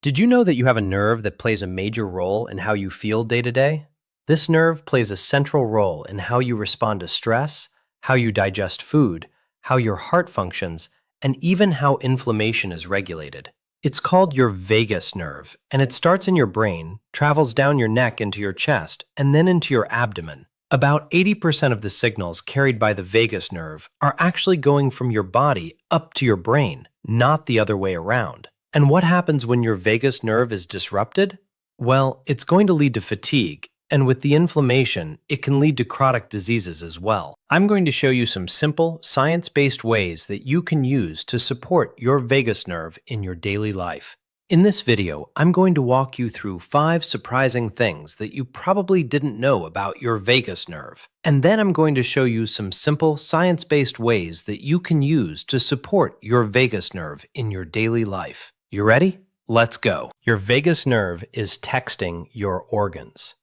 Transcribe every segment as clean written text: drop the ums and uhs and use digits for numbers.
Did you know that you have a nerve that plays a major role in how you feel day to day? This nerve plays a central role in how you respond to stress, how you digest food, how your heart functions, and even how inflammation is regulated. It's called your vagus nerve, and it starts in your brain, travels down your neck into your chest, and then into your abdomen. About 80% of the signals carried by the vagus nerve are actually going from your body up to your brain, not the other way around. And what happens when your vagus nerve is disrupted? Well, it's going to lead to fatigue, and with the inflammation, it can lead to chronic diseases as well. I'm going to show you some simple, science-based ways that you can use to support your vagus nerve in your daily life. In this video, I'm going to walk you through 5 surprising things that you probably didn't know about your vagus nerve. And then I'm going to show you some simple, science-based ways that you can use to support your vagus nerve in your daily life. You ready? Let's go. Your vagus nerve is texting your organs.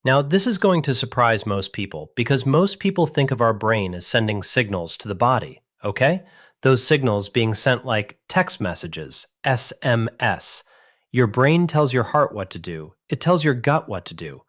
Now, this is going to surprise most people because most people think of our brain as sending signals to the body, okay? Those signals being sent like text messages, SMS. Your brain tells your heart what to do. It tells your gut what to do.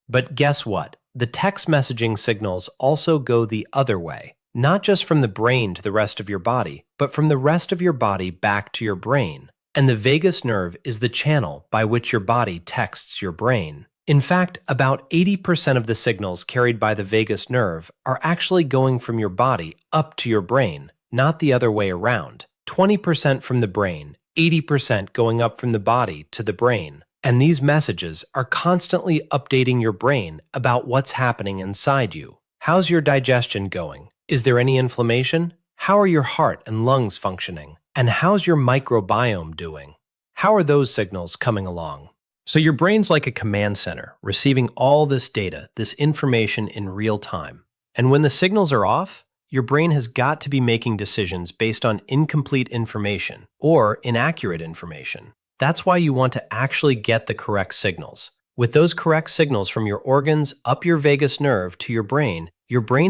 But guess what? The text messaging signals also go the other way, not just from the brain to the rest of your body, but from the rest of your body back to your brain. And the vagus nerve is the channel by which your body texts your brain. In fact, about 80% of the signals carried by the vagus nerve are actually going from your body up to your brain, not the other way around. 20% from the brain, 80% going up from the body to the brain. And these messages are constantly updating your brain about what's happening inside you. How's your digestion going? Is there any inflammation? How are your heart and lungs functioning? And how's your microbiome doing? How are those signals coming along? So your brain's like a command center, receiving all this data, this information in real time. And when the signals are off, your brain has got to be making decisions based on incomplete information or inaccurate information. That's why you want to actually get the correct signals. With those correct signals from your organs up your vagus nerve to your brain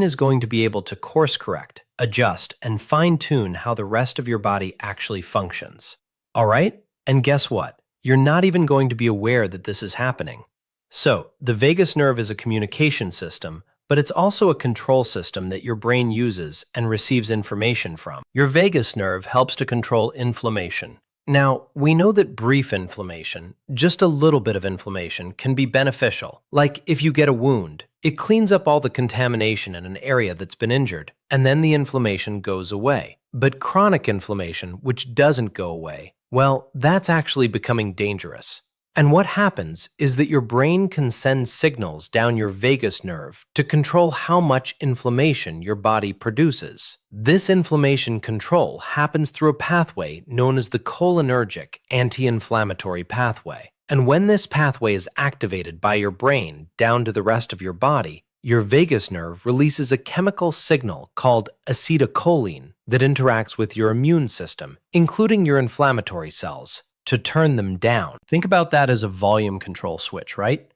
is going to be able to course correct, adjust, and fine-tune how the rest of your body actually functions. All right? And guess what? You're not even going to be aware that this is happening. So, the vagus nerve is a communication system, but it's also a control system that your brain uses and receives information from. Your vagus nerve helps to control inflammation. Now, we know that brief inflammation, just a little bit of inflammation, can be beneficial. Like if you get a wound, it cleans up all the contamination in an area that's been injured, and then the inflammation goes away. But chronic inflammation, which doesn't go away, well, that's actually becoming dangerous. And what happens is that your brain can send signals down your vagus nerve to control how much inflammation your body produces. This inflammation control happens through a pathway known as the cholinergic anti-inflammatory pathway. And when this pathway is activated by your brain down to the rest of your body, your vagus nerve releases a chemical signal called acetylcholine that interacts with your immune system, including your inflammatory cells, to turn them down. Think about that as a volume control switch, right?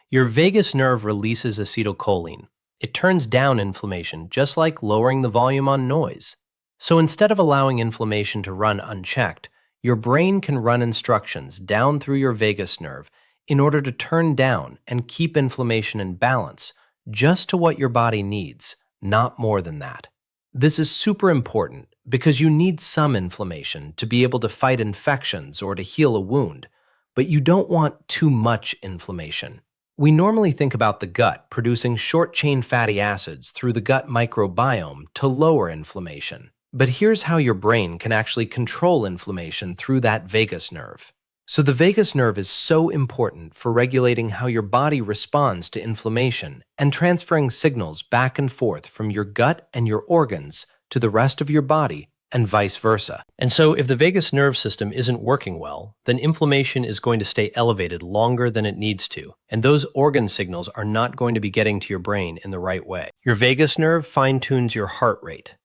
Your vagus nerve releases acetylcholine. It turns down inflammation, just like lowering the volume on noise. So instead of allowing inflammation to run unchecked, your brain can run instructions down through your vagus nerve in order to turn down and keep inflammation in balance, just to what your body needs, not more than that. This is super important because you need some inflammation to be able to fight infections or to heal a wound, but you don't want too much inflammation. We normally think about the gut producing short-chain fatty acids through the gut microbiome to lower inflammation. But here's how your brain can actually control inflammation through that vagus nerve. So the vagus nerve is so important for regulating how your body responds to inflammation and transferring signals back and forth from your gut and your organs to the rest of your body and vice versa. And so if the vagus nerve system isn't working well, then inflammation is going to stay elevated longer than it needs to, and those organ signals are not going to be getting to your brain in the right way. Your vagus nerve fine-tunes your heart rate.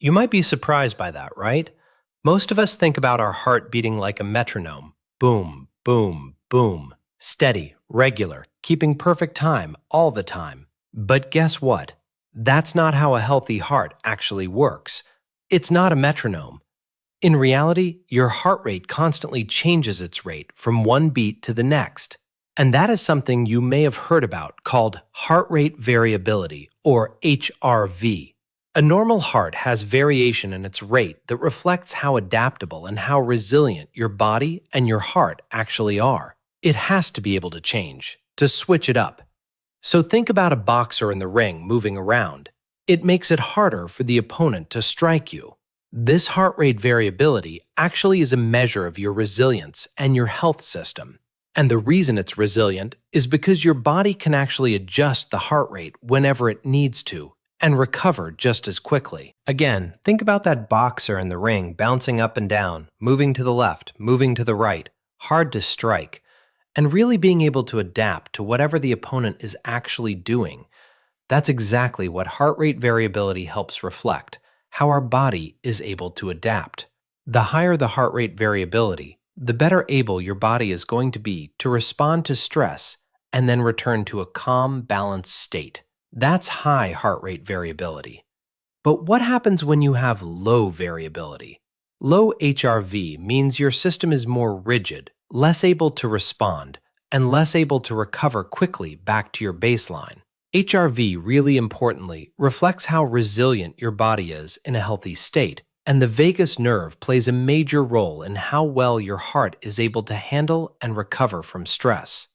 You might be surprised by that, right? Most of us think about our heart beating like a metronome. Boom, boom, boom. Steady, regular, keeping perfect time all the time. But guess what? That's not how a healthy heart actually works. It's not a metronome. In reality, your heart rate constantly changes its rate from one beat to the next. And that is something you may have heard about called heart rate variability, or HRV. A normal heart has variation in its rate that reflects how adaptable and how resilient your body and your heart actually are. It has to be able to change, to switch it up. So think about a boxer in the ring moving around. It makes it harder for the opponent to strike you. This heart rate variability actually is a measure of your resilience and your health system. And the reason it's resilient is because your body can actually adjust the heart rate whenever it needs to and recover just as quickly. Again, think about that boxer in the ring bouncing up and down, moving to the left, moving to the right, hard to strike, and really being able to adapt to whatever the opponent is actually doing. That's exactly what heart rate variability helps reflect, how our body is able to adapt. The higher the heart rate variability, the better able your body is going to be to respond to stress and then return to a calm, balanced state. That's high heart rate variability. But what happens when you have low variability? Low HRV means your system is more rigid, less able to respond, and less able to recover quickly back to your baseline. HRV, really importantly, reflects how resilient your body is in a healthy state, and the vagus nerve plays a major role in how well your heart is able to handle and recover from stress.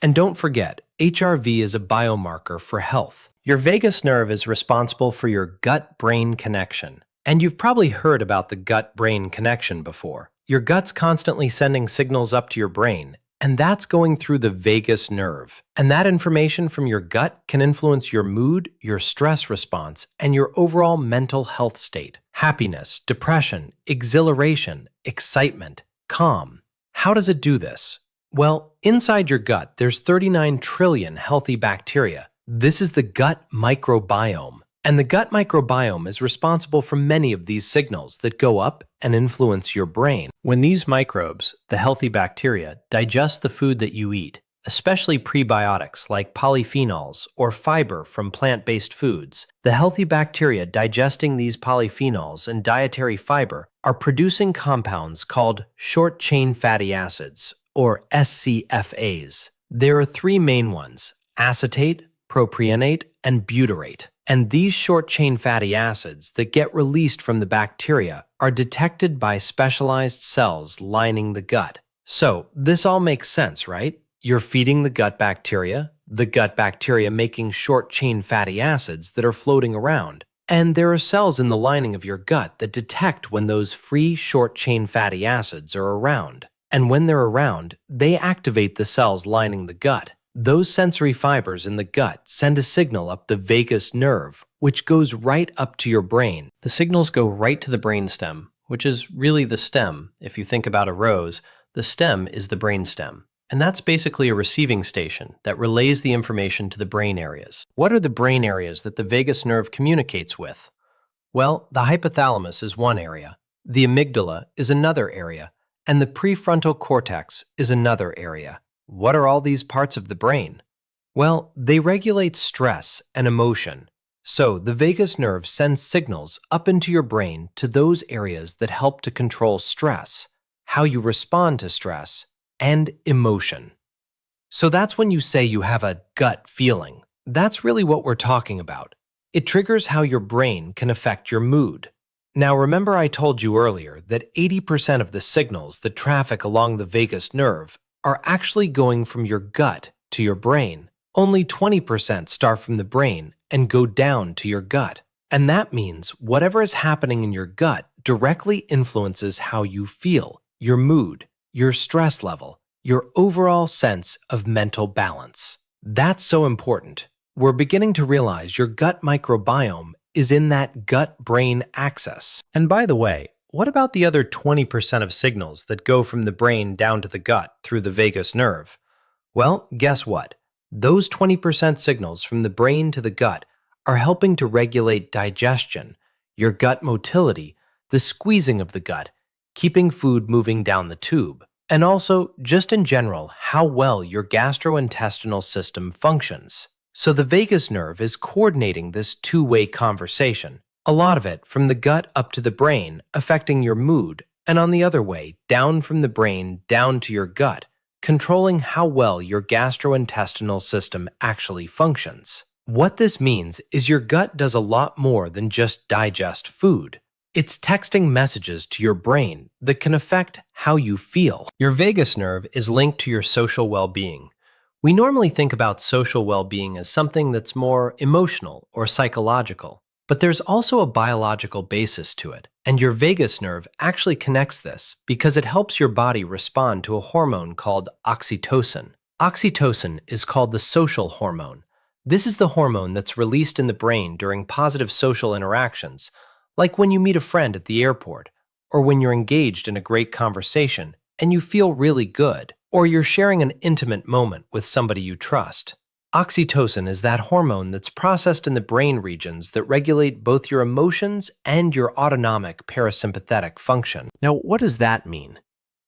And don't forget, HRV is a biomarker for health. Your vagus nerve is responsible for your gut-brain connection. And you've probably heard about the gut-brain connection before. Your gut's constantly sending signals up to your brain, and that's going through the vagus nerve. And that information from your gut can influence your mood, your stress response, and your overall mental health state. Happiness, depression, exhilaration, excitement, calm. How does it do this? Well, inside your gut, there's 39 trillion healthy bacteria. This is the gut microbiome. And the gut microbiome is responsible for many of these signals that go up and influence your brain. When these microbes, the healthy bacteria, digest the food that you eat, especially prebiotics like polyphenols or fiber from plant-based foods, the healthy bacteria digesting these polyphenols and dietary fiber are producing compounds called short-chain fatty acids, or SCFAs. There are three main ones: acetate, propionate, and butyrate. And these short-chain fatty acids that get released from the bacteria are detected by specialized cells lining the gut. So, this all makes sense, right? You're feeding the gut bacteria making short-chain fatty acids that are floating around. And there are cells in the lining of your gut that detect when those free short-chain fatty acids are around. And when they're around, they activate the cells lining the gut. Those sensory fibers in the gut send a signal up the vagus nerve, which goes right up to your brain. The signals go right to the brainstem, which is really the stem. If you think about a rose, the stem is the brainstem. And that's basically a receiving station that relays the information to the brain areas. What are the brain areas that the vagus nerve communicates with? Well, the hypothalamus is one area, the amygdala is another area, and the prefrontal cortex is another area. What are all these parts of the brain? Well, they regulate stress and emotion. So the vagus nerve sends signals up into your brain to those areas that help to control stress, how you respond to stress, and emotion. So that's when you say you have a gut feeling. That's really what we're talking about. It triggers how your brain can affect your mood. Now remember I told you earlier that 80% of the signals that traffic along the vagus nerve are actually going from your gut to your brain. Only 20% start from the brain and go down to your gut. And that means whatever is happening in your gut directly influences how you feel, your mood, your stress level, your overall sense of mental balance. That's so important. We're beginning to realize your gut microbiome is in that gut-brain axis. And by the way, what about the other 20% of signals that go from the brain down to the gut through the vagus nerve? Well, guess what? Those 20% signals from the brain to the gut are helping to regulate digestion, your gut motility, the squeezing of the gut, keeping food moving down the tube, and also, just in general, how well your gastrointestinal system functions. So the vagus nerve is coordinating this two-way conversation. A lot of it from the gut up to the brain, affecting your mood, and on the other way, down from the brain down to your gut, controlling how well your gastrointestinal system actually functions. What this means is your gut does a lot more than just digest food. It's texting messages to your brain that can affect how you feel. Your vagus nerve is linked to your social well-being. We normally think about social well-being as something that's more emotional or psychological, but there's also a biological basis to it, and your vagus nerve actually connects this because it helps your body respond to a hormone called oxytocin. Oxytocin is called the social hormone. This is the hormone that's released in the brain during positive social interactions, like when you meet a friend at the airport, or when you're engaged in a great conversation and you feel really good, or you're sharing an intimate moment with somebody you trust. Oxytocin is that hormone that's processed in the brain regions that regulate both your emotions and your autonomic parasympathetic function. Now, what does that mean?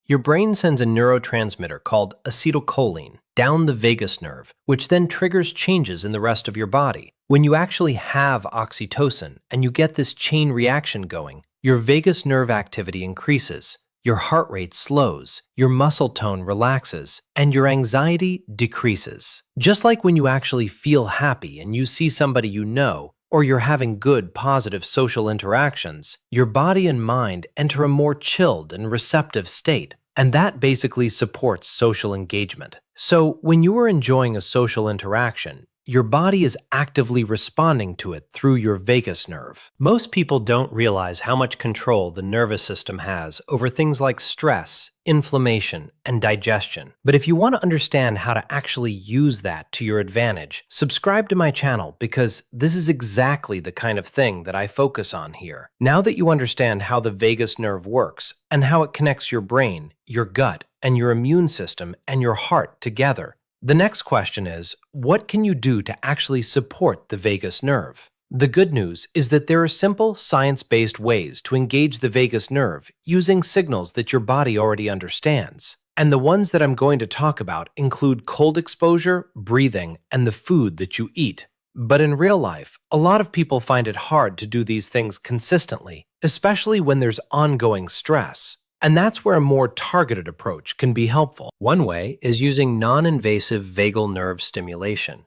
Your brain sends a neurotransmitter called acetylcholine down the vagus nerve, which then triggers changes in the rest of your body. When you actually have oxytocin and you get this chain reaction going, your vagus nerve activity increases, your heart rate slows, your muscle tone relaxes, and your anxiety decreases. Just like when you actually feel happy and you see somebody you know, or you're having good, positive social interactions, your body and mind enter a more chilled and receptive state, and that basically supports social engagement. So, when you are enjoying a social interaction, your body is actively responding to it through your vagus nerve. Most people don't realize how much control the nervous system has over things like stress, inflammation, and digestion. But if you want to understand how to actually use that to your advantage, subscribe to my channel because this is exactly the kind of thing that I focus on here. Now that you understand how the vagus nerve works and how it connects your brain, your gut, and your immune system and your heart together, the next question is, what can you do to actually support the vagus nerve? The good news is that there are simple, science-based ways to engage the vagus nerve using signals that your body already understands. And the ones that I'm going to talk about include cold exposure, breathing, and the food that you eat. But in real life, a lot of people find it hard to do these things consistently, especially when there's ongoing stress. And that's where a more targeted approach can be helpful. One way is using non-invasive vagal nerve stimulation,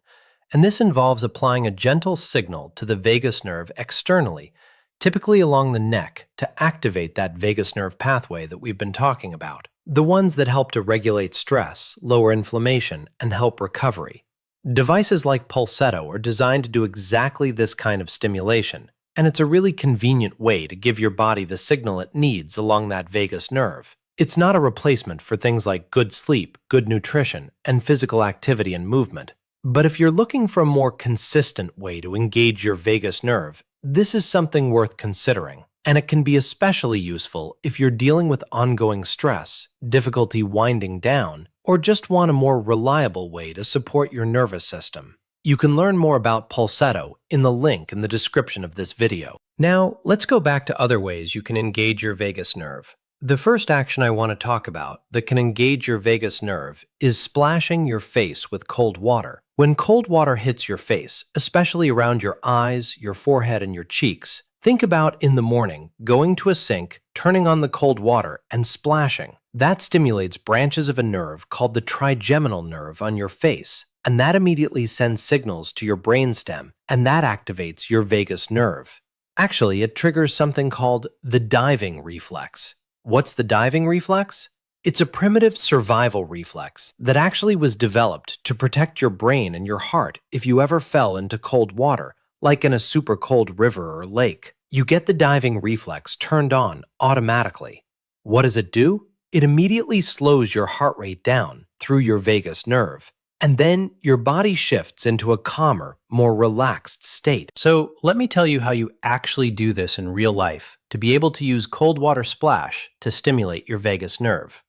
and this involves applying a gentle signal to the vagus nerve externally, typically along the neck, to activate that vagus nerve pathway that we've been talking about, the ones that help to regulate stress, lower inflammation, and help recovery. Devices like Pulsetto are designed to do exactly this kind of stimulation, and it's a really convenient way to give your body the signal it needs along that vagus nerve. It's not a replacement for things like good sleep, good nutrition, and physical activity and movement. But if you're looking for a more consistent way to engage your vagus nerve, this is something worth considering. And it can be especially useful if you're dealing with ongoing stress, difficulty winding down, or just want a more reliable way to support your nervous system. You can learn more about Pulsetto in the link in the description of this video. Now, let's go back to other ways you can engage your vagus nerve. The first action I want to talk about that can engage your vagus nerve is splashing your face with cold water. When cold water hits your face, especially around your eyes, your forehead, and your cheeks, think about in the morning going to a sink, turning on the cold water, and splashing. That stimulates branches of a nerve called the trigeminal nerve on your face, and that immediately sends signals to your brainstem, and that activates your vagus nerve. Actually, it triggers something called the diving reflex. What's the diving reflex? It's a primitive survival reflex that actually was developed to protect your brain and your heart if you ever fell into cold water, like in a super cold river or lake. You get the diving reflex turned on automatically. What does it do? It immediately slows your heart rate down through your vagus nerve. And then your body shifts into a calmer, more relaxed state. So let me tell you how you actually do this in real life to be able to use cold water splash to stimulate your vagus nerve.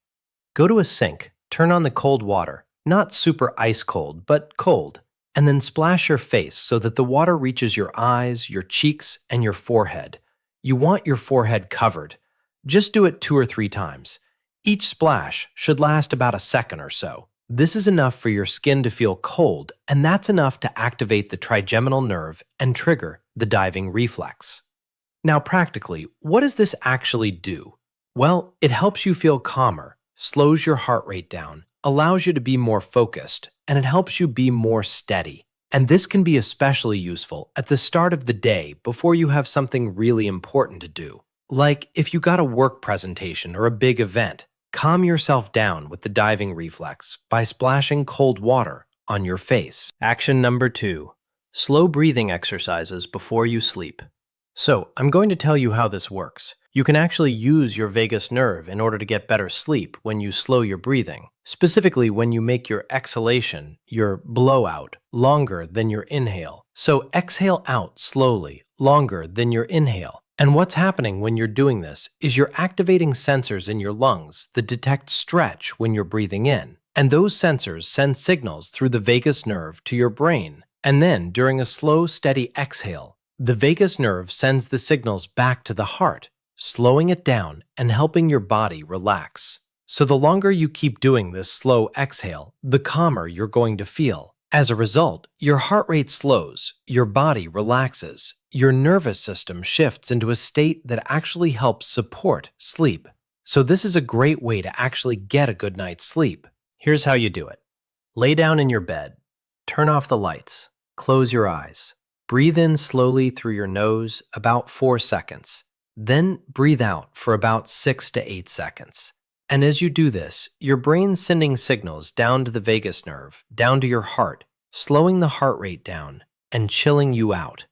Go to a sink, turn on the cold water, not super ice cold, but cold, and then splash your face so that the water reaches your eyes, your cheeks, and your forehead. You want your forehead covered. Just do it 2 or 3 times. Each splash should last about a second or so. This is enough for your skin to feel cold, and that's enough to activate the trigeminal nerve and trigger the diving reflex. Now, practically, what does this actually do? Well, it helps you feel calmer, slows your heart rate down, allows you to be more focused, and it helps you be more steady. And this can be especially useful at the start of the day before you have something really important to do. Like if you got a work presentation or a big event, calm yourself down with the diving reflex by splashing cold water on your face. Action number 2. Slow breathing exercises before you sleep. So, I'm going to tell you how this works. You can actually use your vagus nerve in order to get better sleep when you slow your breathing, specifically when you make your exhalation, your blowout, longer than your inhale. So exhale out slowly, longer than your inhale. And what's happening when you're doing this is you're activating sensors in your lungs that detect stretch when you're breathing in. And those sensors send signals through the vagus nerve to your brain. And then, during a slow, steady exhale, the vagus nerve sends the signals back to the heart, slowing it down and helping your body relax. So the longer you keep doing this slow exhale, the calmer you're going to feel. As a result, your heart rate slows, your body relaxes, your nervous system shifts into a state that actually helps support sleep. So this is a great way to actually get a good night's sleep. Here's how you do it. Lay down in your bed, turn off the lights, close your eyes. Breathe in slowly through your nose about 4 seconds. Then breathe out for about 6 to 8 seconds. And as you do this, your brain's sending signals down to the vagus nerve, down to your heart, slowing the heart rate down and chilling you out.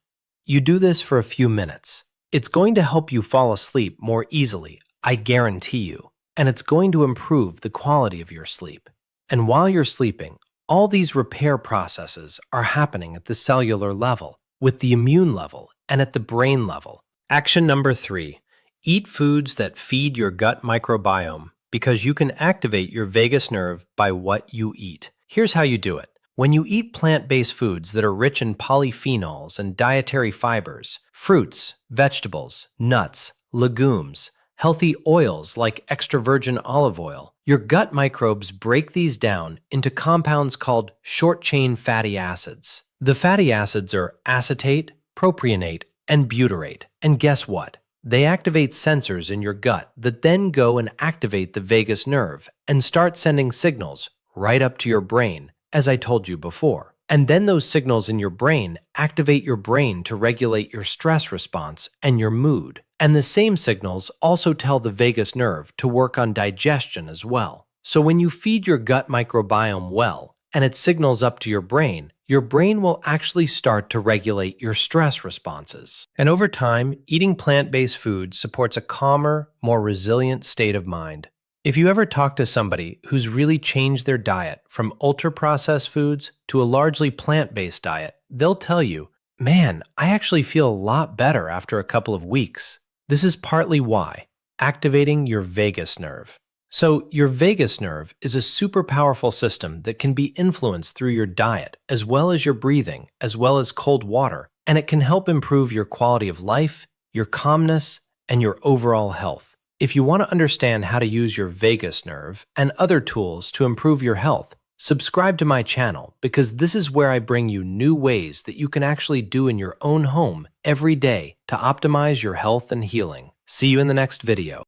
You do this for a few minutes. It's going to help you fall asleep more easily, I guarantee you. And it's going to improve the quality of your sleep. And while you're sleeping, all these repair processes are happening at the cellular level, with the immune level, and at the brain level. Action number 3. Eat foods that feed your gut microbiome, because you can activate your vagus nerve by what you eat. Here's how you do it. When you eat plant-based foods that are rich in polyphenols and dietary fibers, fruits, vegetables, nuts, legumes, healthy oils like extra virgin olive oil, your gut microbes break these down into compounds called short-chain fatty acids. The fatty acids are acetate, propionate, and butyrate. And guess what? They activate sensors in your gut that then go and activate the vagus nerve and start sending signals right up to your brain, as I told you before. And then those signals in your brain activate your brain to regulate your stress response and your mood. And the same signals also tell the vagus nerve to work on digestion as well. So when you feed your gut microbiome well, and it signals up to your brain will actually start to regulate your stress responses. And over time, eating plant-based food supports a calmer, more resilient state of mind. If you ever talk to somebody who's really changed their diet from ultra-processed foods to a largely plant-based diet, they'll tell you, "Man, I actually feel a lot better after a couple of weeks." This is partly why, activating your vagus nerve. So your vagus nerve is a super powerful system that can be influenced through your diet, as well as your breathing, as well as cold water, and it can help improve your quality of life, your calmness, and your overall health. If you want to understand how to use your vagus nerve and other tools to improve your health, subscribe to my channel, because this is where I bring you new ways that you can actually do in your own home every day to optimize your health and healing. See you in the next video.